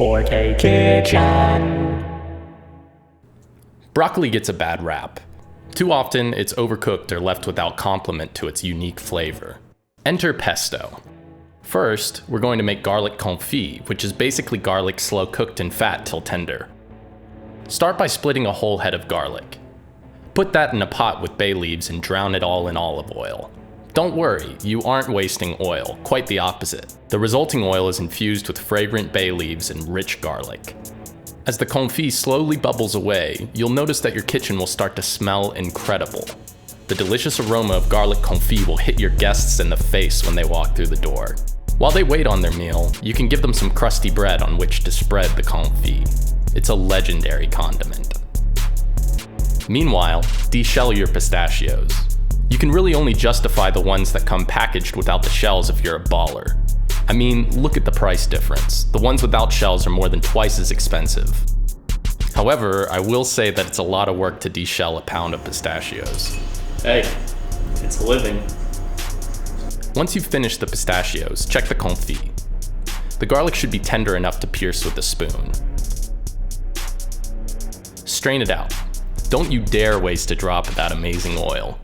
4K Kitchen. Broccoli gets a bad rap. Too often, it's overcooked or left without complement to its unique flavor. Enter pesto. First, we're going to make garlic confit, which is basically garlic slow cooked in fat till tender. Start by splitting a whole head of garlic. Put that in a pot with bay leaves and drown it all in olive oil. Don't worry, you aren't wasting oil, quite the opposite. The resulting oil is infused with fragrant bay leaves and rich garlic. As the confit slowly bubbles away, you'll notice that your kitchen will start to smell incredible. The delicious aroma of garlic confit will hit your guests in the face when they walk through the door. While they wait on their meal, you can give them some crusty bread on which to spread the confit. It's a legendary condiment. Meanwhile, deshell your pistachios. You can really only justify the ones that come packaged without the shells if you're a baller. I mean, look at the price difference. The ones without shells are more than twice as expensive. However, I will say that it's a lot of work to deshell a pound of pistachios. Hey, it's a living. Once you've finished the pistachios, check the confit. The garlic should be tender enough to pierce with a spoon. Strain it out. Don't you dare waste a drop of that amazing oil.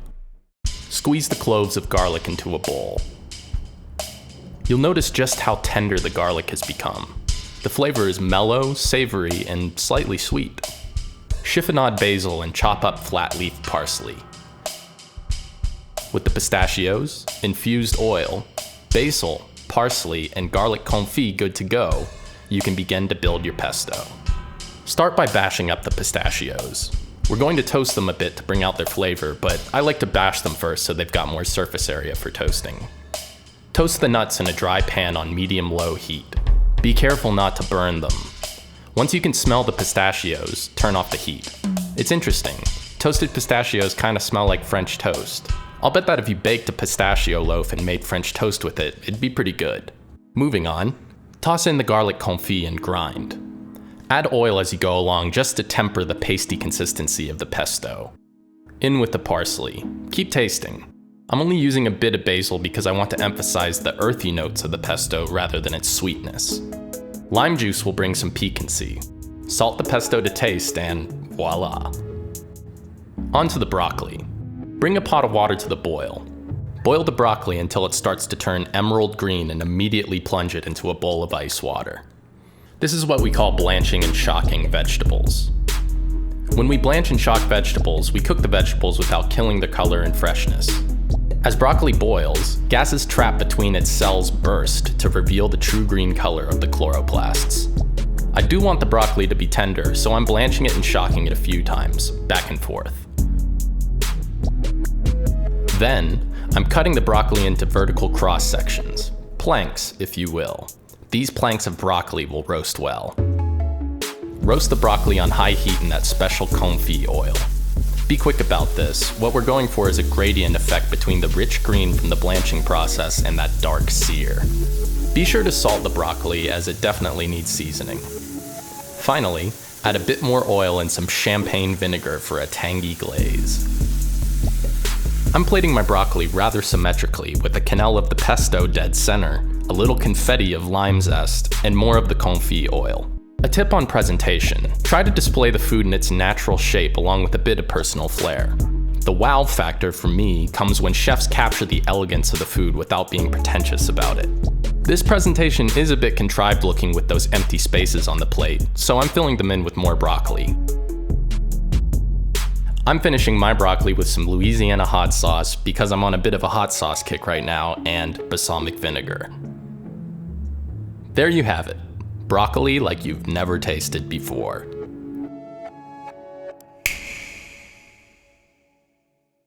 Squeeze the cloves of garlic into a bowl. You'll notice just how tender the garlic has become. The flavor is mellow, savory, and slightly sweet. Chiffonade basil and chop up flat leaf parsley. With the pistachios, infused oil, basil, parsley, and garlic confit good to go, you can begin to build your pesto. Start by bashing up the pistachios. We're going to toast them a bit to bring out their flavor, but I like to bash them first so they've got more surface area for toasting. Toast the nuts in a dry pan on medium-low heat. Be careful not to burn them. Once you can smell the pistachios, turn off the heat. It's interesting. Toasted pistachios kind of smell like French toast. I'll bet that if you baked a pistachio loaf and made French toast with it, it'd be pretty good. Moving on, toss in the garlic confit and grind. Add oil as you go along just to temper the pasty consistency of the pesto. In with the parsley. Keep tasting. I'm only using a bit of basil because I want to emphasize the earthy notes of the pesto rather than its sweetness. Lime juice will bring some piquancy. Salt the pesto to taste and voila. Onto the broccoli. Bring a pot of water to the boil. Boil the broccoli until it starts to turn emerald green and immediately plunge it into a bowl of ice water. This is what we call blanching and shocking vegetables. When we blanch and shock vegetables, we cook the vegetables without killing their color and freshness. As broccoli boils, gases trapped between its cells burst to reveal the true green color of the chloroplasts. I do want the broccoli to be tender, so I'm blanching it and shocking it a few times, back and forth. Then, I'm cutting the broccoli into vertical cross sections, planks, if you will. These planks of broccoli will roast well. Roast the broccoli on high heat in that special confit oil. Be quick about this. What we're going for is a gradient effect between the rich green from the blanching process and that dark sear. Be sure to salt the broccoli as it definitely needs seasoning. Finally, add a bit more oil and some champagne vinegar for a tangy glaze. I'm plating my broccoli rather symmetrically with the quenelle of the pesto dead center, a little confetti of lime zest, and more of the confit oil. A tip on presentation: try to display the food in its natural shape along with a bit of personal flair. The wow factor for me comes when chefs capture the elegance of the food without being pretentious about it. This presentation is a bit contrived looking with those empty spaces on the plate, so I'm filling them in with more broccoli. I'm finishing my broccoli with some Louisiana hot sauce because I'm on a bit of a hot sauce kick right now, and balsamic vinegar. There you have it. Broccoli like you've never tasted before.